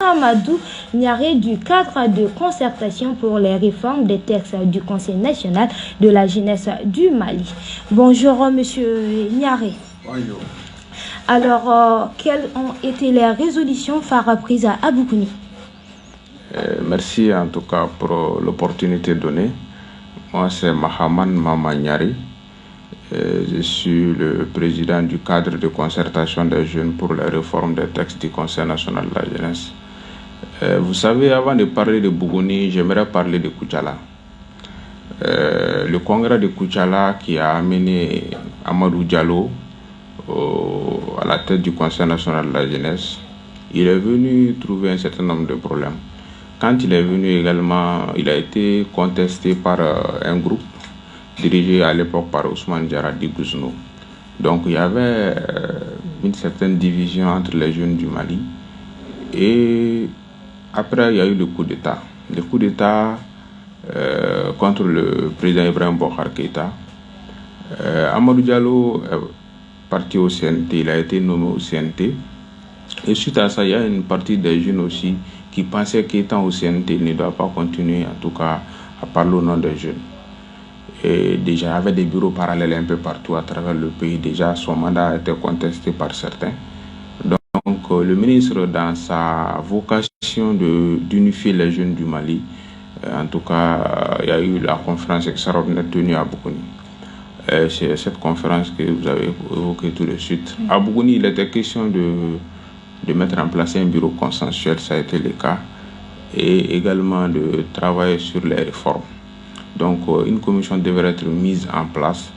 Amadou Niaré du cadre de concertation pour les réformes des textes du Conseil national de la jeunesse du Mali. Bonjour, monsieur Niaré. Bonjour. Alors, quelles ont été les résolutions phares prises à Aboukouni? Merci en tout cas pour l'opportunité donnée. Moi, c'est Mahaman Mama Niaré. Je suis le président du cadre de concertation des jeunes pour la réforme des textes du Conseil national de la jeunesse. Vous savez, avant de parler de Bougouni, j'aimerais parler de Koutchala. Le congrès de Koutchala qui a amené Amadou Diallo à la tête du Conseil national de la jeunesse, il est venu trouver un certain nombre de problèmes. Quand il est venu également, il a été contesté par un groupe dirigé à l'époque par Ousmane Diarra-Di Bouznou. Donc il y avait une certaine division entre les jeunes du Mali. Et après, il y a eu le coup d'État. Le coup d'État contre le président Ibrahim Boubacar Keïta. Amadou Diallo est parti au CNT, il a été nommé au CNT. Et suite à ça, il y a une partie des jeunes aussi qui pensaient qu'étant au CNT, il ne doit pas continuer, en tout cas, à parler au nom des jeunes. Et déjà, il y avait des bureaux parallèles un peu partout à travers le pays. Déjà, son mandat a été contesté par certains. Donc, le ministre, dans sa vocation d'unifier les jeunes du Mali, en tout cas, il y a eu la conférence extraordinaire tenue à Bougouni. C'est cette conférence que vous avez évoquée tout de suite. À Bougouni, il était question de mettre en place un bureau consensuel, ça a été le cas, et également de travailler sur les réformes. Donc, une commission devrait être mise en place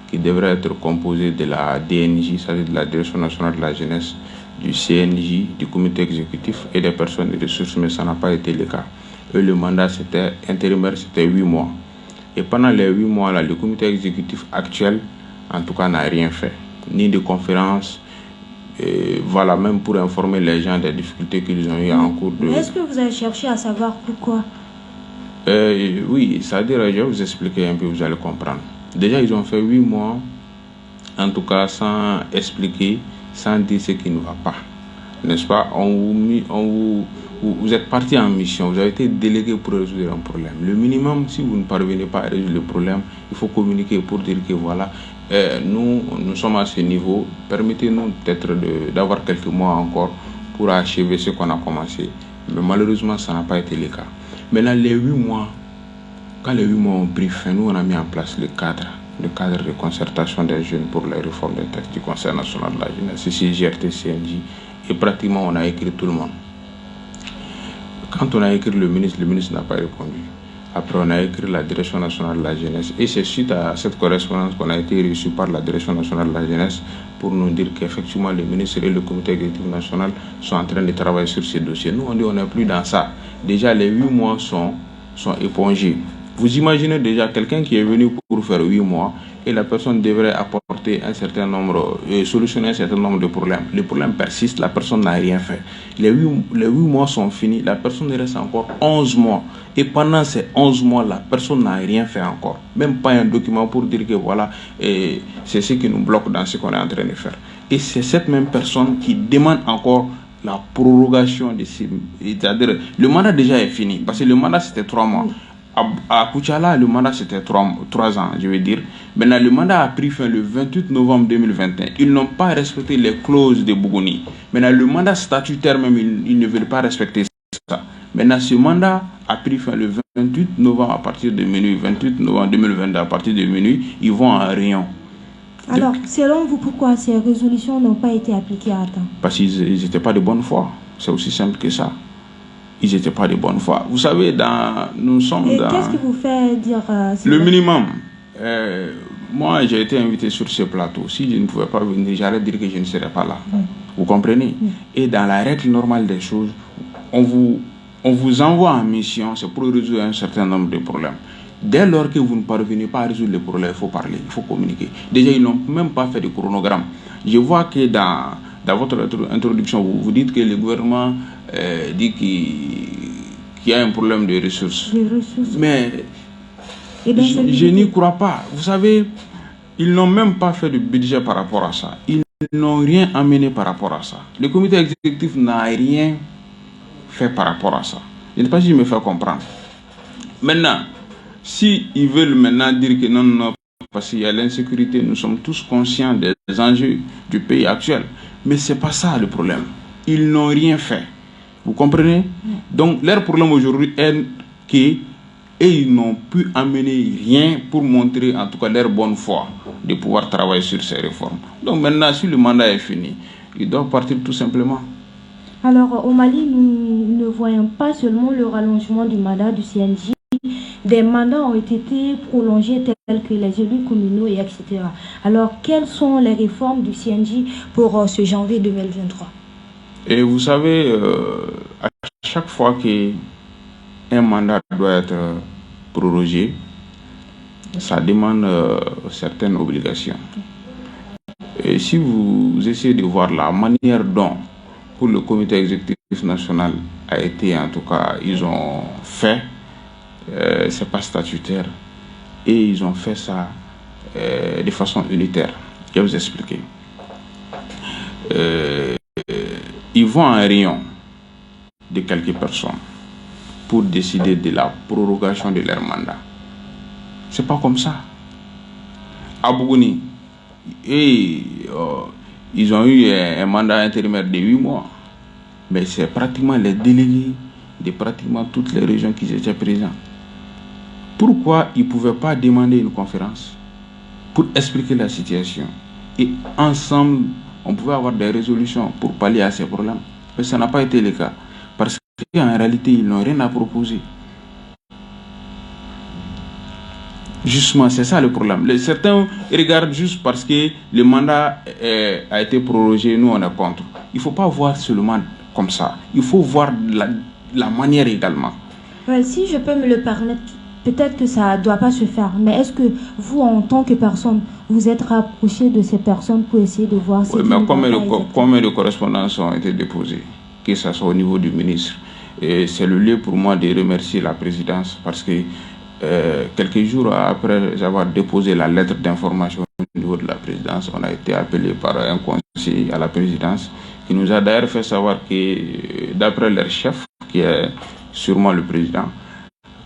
qui devrait être composée de la DNJ, c'est-à-dire de la Direction nationale de la jeunesse, du CNJ, du comité exécutif et des personnes et ressources, mais ça n'a pas été le cas. Et le mandat intérimaire, c'était 8 mois. Et pendant les 8 mois-là, le comité exécutif actuel, en tout cas, n'a rien fait, ni de conférence. Voilà, même pour informer les gens des difficultés qu'ils ont eues en cours de... Est-ce que vous avez cherché à savoir pourquoi? Oui, c'est-à-dire, je vais vous expliquer un peu, vous allez comprendre. Déjà, ils ont fait 8 mois, en tout cas, sans expliquer, sans dire ce qui ne va pas. N'est-ce pas? Vous êtes parti en mission, vous avez été délégué pour résoudre un problème. Le minimum, si vous ne parvenez pas à résoudre le problème, il faut communiquer pour dire que voilà, nous sommes à ce niveau, permettez-nous peut-être d'avoir quelques mois encore pour achever ce qu'on a commencé. Mais malheureusement, ça n'a pas été le cas. Maintenant, les 8 mois, quand les 8 mois ont pris fin, nous on a mis en place le cadre de concertation des jeunes pour les réformes des textes du Conseil national de la jeunesse, ici GRT, CNJ, et pratiquement on a écrit tout le monde. Quand on a écrit le ministre n'a pas répondu. Après, on a écrit la Direction nationale de la jeunesse. Et c'est suite à cette correspondance qu'on a été reçu par la Direction nationale de la jeunesse pour nous dire qu'effectivement, le ministre et le comité exécutif national sont en train de travailler sur ces dossiers. Nous, on dit on n'est plus dans ça. Déjà, les 8 mois sont épongés. Vous imaginez déjà quelqu'un qui est venu pour faire 8 mois et la personne devrait apporter un certain nombre, solutionner un certain nombre de problèmes. Les problèmes persistent, la personne n'a rien fait. Les 8 mois sont finis, la personne reste encore 11 mois. Et pendant ces 11 mois, la personne n'a rien fait encore. Même pas un document pour dire que voilà, c'est ce qui nous bloque dans ce qu'on est en train de faire. Et c'est cette même personne qui demande encore la prorogation de ces... C'est-à-dire, le mandat déjà est fini, parce que le mandat c'était 3 mois. À Koutchala, le mandat c'était 3 ans, je veux dire. Maintenant, le mandat a pris fin le 28 novembre 2021. Ils n'ont pas respecté les clauses de Bougouni. Maintenant, le mandat statutaire même, ils ne veulent pas respecter ça. Maintenant, ce mandat a pris fin le 28 novembre à partir de minuit. 28 novembre 2022 à partir de minuit, ils vont en rayon. Alors, selon vous, pourquoi ces résolutions n'ont pas été appliquées à temps? Parce qu'ils n'étaient pas de bonne foi. C'est aussi simple que ça. Ils n'étaient pas de bonne foi. Vous savez, nous sommes dans... Qu'est-ce qui vous fait dire le minimum. Moi, j'ai été invité sur ce plateau. Si je ne pouvais pas venir, j'allais dire que je ne serais pas là. Vous comprenez? Et dans la règle normale des choses, on vous envoie en mission, c'est pour résoudre un certain nombre de problèmes. Dès lors que vous ne parvenez pas à résoudre les problèmes, il faut parler, il faut communiquer. Déjà, ils n'ont même pas fait de chronogramme. Je vois que dans votre introduction, vous dites que le gouvernement dit qu'il y a un problème de ressources. Mais je n'y crois pas. Vous savez, ils n'ont même pas fait de budget par rapport à ça. Ils n'ont rien amené par rapport à ça. Le comité exécutif n'a rien fait par rapport à ça. Je ne sais pas si je me fais comprendre. Maintenant, si ils veulent maintenant dire que non, parce qu'il y a l'insécurité, nous sommes tous conscients des enjeux du pays actuel. Mais ce n'est pas ça le problème. Ils n'ont rien fait. Vous comprenez? Donc, leur problème aujourd'hui est qu'ils n'ont pu amener rien pour montrer en tout cas leur bonne foi de pouvoir travailler sur ces réformes. Donc maintenant, si le mandat est fini, ils doivent partir tout simplement. Alors, au Mali, nous ne voyons pas seulement le rallongement du mandat du CNJ. Des mandats ont été prolongés tels que les élus communaux et etc. Alors, quelles sont les réformes du CNJ pour ce janvier 2023? Et vous savez, à chaque fois qu'un mandat doit être prorogé, ça demande certaines obligations. Et si vous essayez de voir la manière dont pour le comité exécutif national a été, en tout cas, ils ont fait, c'est pas statutaire, et ils ont fait ça de façon unitaire. Je vais vous expliquer. Ils vont à un rayon de quelques personnes pour décider de la prorogation de leur mandat. C'est pas comme ça. À Bougouni, ils ont eu un mandat intérimaire de 8 mois. Mais c'est pratiquement les délégués de pratiquement toutes les régions qui étaient présents. Pourquoi ils ne pouvaient pas demander une conférence pour expliquer la situation? Et ensemble, on pouvait avoir des résolutions pour pallier à ces problèmes. Mais ça n'a pas été le cas. Parce qu'en réalité, ils n'ont rien à proposer. Justement, c'est ça le problème. Certains regardent juste parce que le mandat a été prorogé, nous on est contre. Il ne faut pas voir seulement comme ça. Il faut voir la manière également. Si je peux me le permettre, peut-être que ça ne doit pas se faire. Mais est-ce que vous, en tant que personne, vous êtes rapproché de ces personnes pour essayer de voir si... Oui, mais combien de correspondances ont été déposées, que ce soit au niveau du ministre? Et c'est le lieu pour moi de remercier la présidence parce que quelques jours après avoir déposé la lettre d'information au niveau de la présidence, on a été appelé par un conseiller à la présidence qui nous a d'ailleurs fait savoir que d'après leur chef, qui est sûrement le président,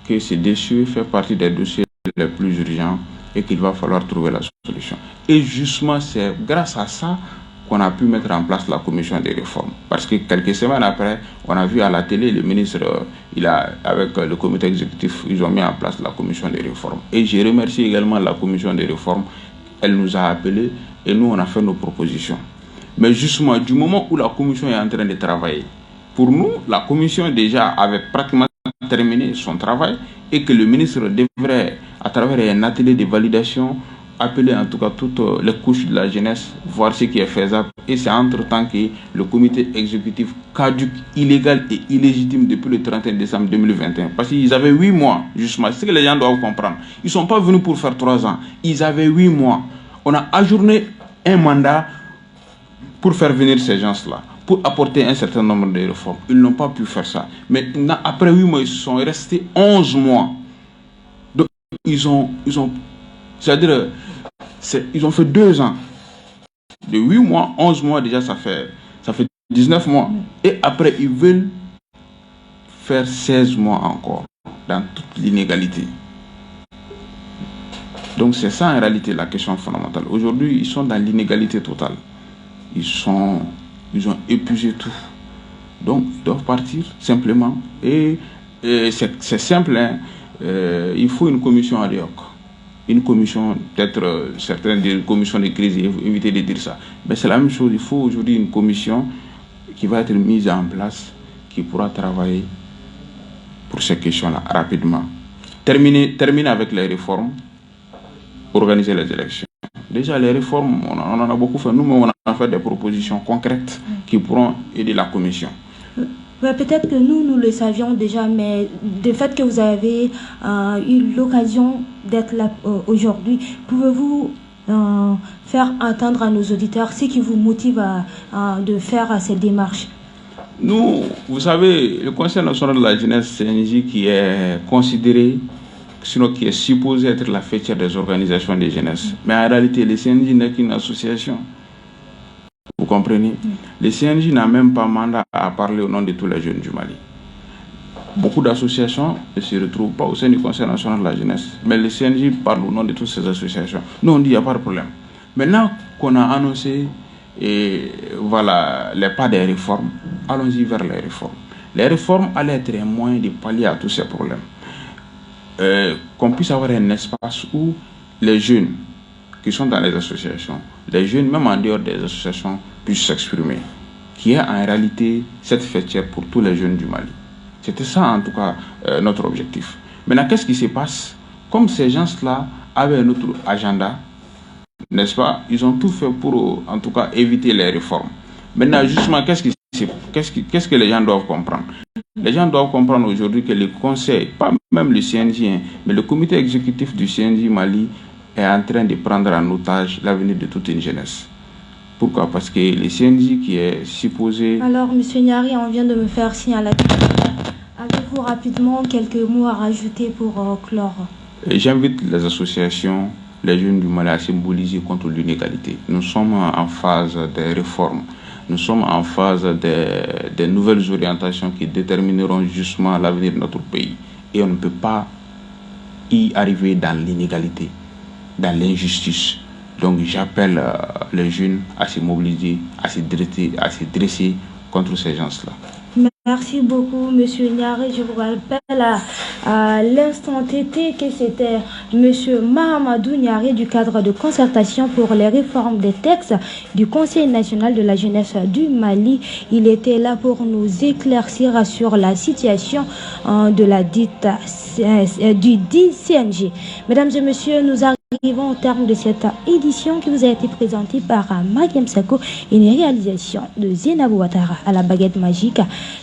que ce dossier fait partie des dossiers les plus urgents et qu'il va falloir trouver la solution. Et justement, c'est grâce à ça qu'on a pu mettre en place la commission des réformes. Parce que quelques semaines après, on a vu à la télé, le ministre, avec le comité exécutif, ils ont mis en place la commission des réformes. Et je remercie également la commission des réformes. Elle nous a appelés et nous, on a fait nos propositions. Mais justement, du moment où la commission est en train de travailler, pour nous, la commission déjà avait pratiquement terminé son travail et que le ministre devrait, à travers un atelier de validation, appeler en tout cas toutes les couches de la jeunesse, voir ce qui est faisable. Et c'est entre-temps que le comité exécutif caduque, illégal et illégitime depuis le 31 décembre 2021. Parce qu'ils avaient 8 mois, justement. C'est ce que les gens doivent comprendre. Ils ne sont pas venus pour faire 3 ans. Ils avaient 8 mois. On a ajourné un mandat pour faire venir ces gens-là, pour apporter un certain nombre de réformes. Ils n'ont pas pu faire ça. Maintenant, après 8 mois, ils sont restés 11 mois. Donc, ils ont c'est-à-dire, ils ont fait 2 ans. De 8 mois, 11 mois, déjà, ça fait 19 mois. Et après, ils veulent faire 16 mois encore, dans toute l'inégalité. Donc, c'est ça, en réalité, la question fondamentale. Aujourd'hui, ils sont dans l'inégalité totale. Ils ont épuisé tout. Donc, ils doivent partir, simplement. Et c'est simple, hein. Il faut une commission ad hoc. Une commission, peut-être certaines des commissions de crise, éviter de dire ça. Mais c'est la même chose, il faut aujourd'hui une commission qui va être mise en place, qui pourra travailler pour ces questions-là rapidement. Terminer avec les réformes, organiser les élections. Déjà, les réformes, on en a beaucoup fait. Nous, on a fait des propositions concrètes qui pourront aider la commission. Peut-être que nous le savions déjà, mais du fait que vous avez eu l'occasion d'être là aujourd'hui, pouvez-vous faire entendre à nos auditeurs ce qui vous motive de faire ces démarches? Nous, vous savez, le Conseil national de la jeunesse, c'est un ONG qui est considéré, sinon qui est supposé être la fêtière des organisations de jeunesse. Mais en réalité, le CNJ n'est qu'une association. Vous comprenez? Le CNJ n'a même pas mandat à parler au nom de tous les jeunes du Mali. beaucoup d'associations ne se retrouvent pas au sein du Conseil national de la jeunesse. Mais le CNJ parle au nom de toutes ces associations. Nous, on dit qu'il n'y a pas de problème. Maintenant qu'on a annoncé voilà, les pas des réformes, allons-y vers les réformes. Les réformes allaient être un moyen de pallier à tous ces problèmes. Qu'on puisse avoir un espace où les jeunes qui sont dans les associations, les jeunes même en dehors des associations, puissent s'exprimer. Qui est en réalité cette fêtière pour tous les jeunes du Mali. C'était ça en tout cas notre objectif. Maintenant, qu'est-ce qui se passe? Comme ces gens-là avaient un autre agenda, n'est-ce pas? Ils ont tout fait pour en tout cas éviter les réformes. Maintenant, justement, qu'est-ce que les gens doivent comprendre? Les gens doivent comprendre aujourd'hui que le conseil, pas même le CNJ, mais le comité exécutif du CNJ Mali est en train de prendre en otage l'avenir de toute une jeunesse. Pourquoi? Parce que le CNJ qui est supposé... Alors, M. Nyari, on vient de me faire signe à la tête. Avez-vous rapidement quelques mots à rajouter pour clore? J'invite les associations, les jeunes du Mali à se mobiliser contre l'inégalité. Nous sommes en phase des réformes. Nous sommes en phase des nouvelles orientations qui détermineront justement l'avenir de notre pays. Et on ne peut pas y arriver dans l'inégalité, dans l'injustice. Donc j'appelle les jeunes à se mobiliser, à se dresser contre ces gens-là. Merci beaucoup, Monsieur Nyari. Je vous rappelle à l'instant T que c'était Monsieur Mahamadou Nyari du cadre de concertation pour les réformes des textes du Conseil national de la jeunesse du Mali. Il était là pour nous éclaircir sur la situation de la dite du dit CNJ. Mesdames et messieurs, nous arrivons au terme de cette édition qui vous a été présentée par Mariam Sako, une réalisation de Zenabou Ouattara à la baguette magique.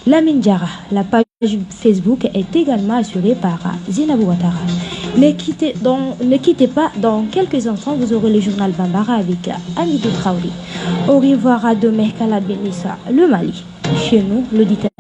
Lamine Diarra, la page Facebook est également assurée par Zenabou Ouattara. Ne quittez pas, dans quelques instants, vous aurez le journal Bambara avec Amidou Traoré. Au revoir à demain, qu'Allah bénisse le Mali. Chez nous, l'auditeur.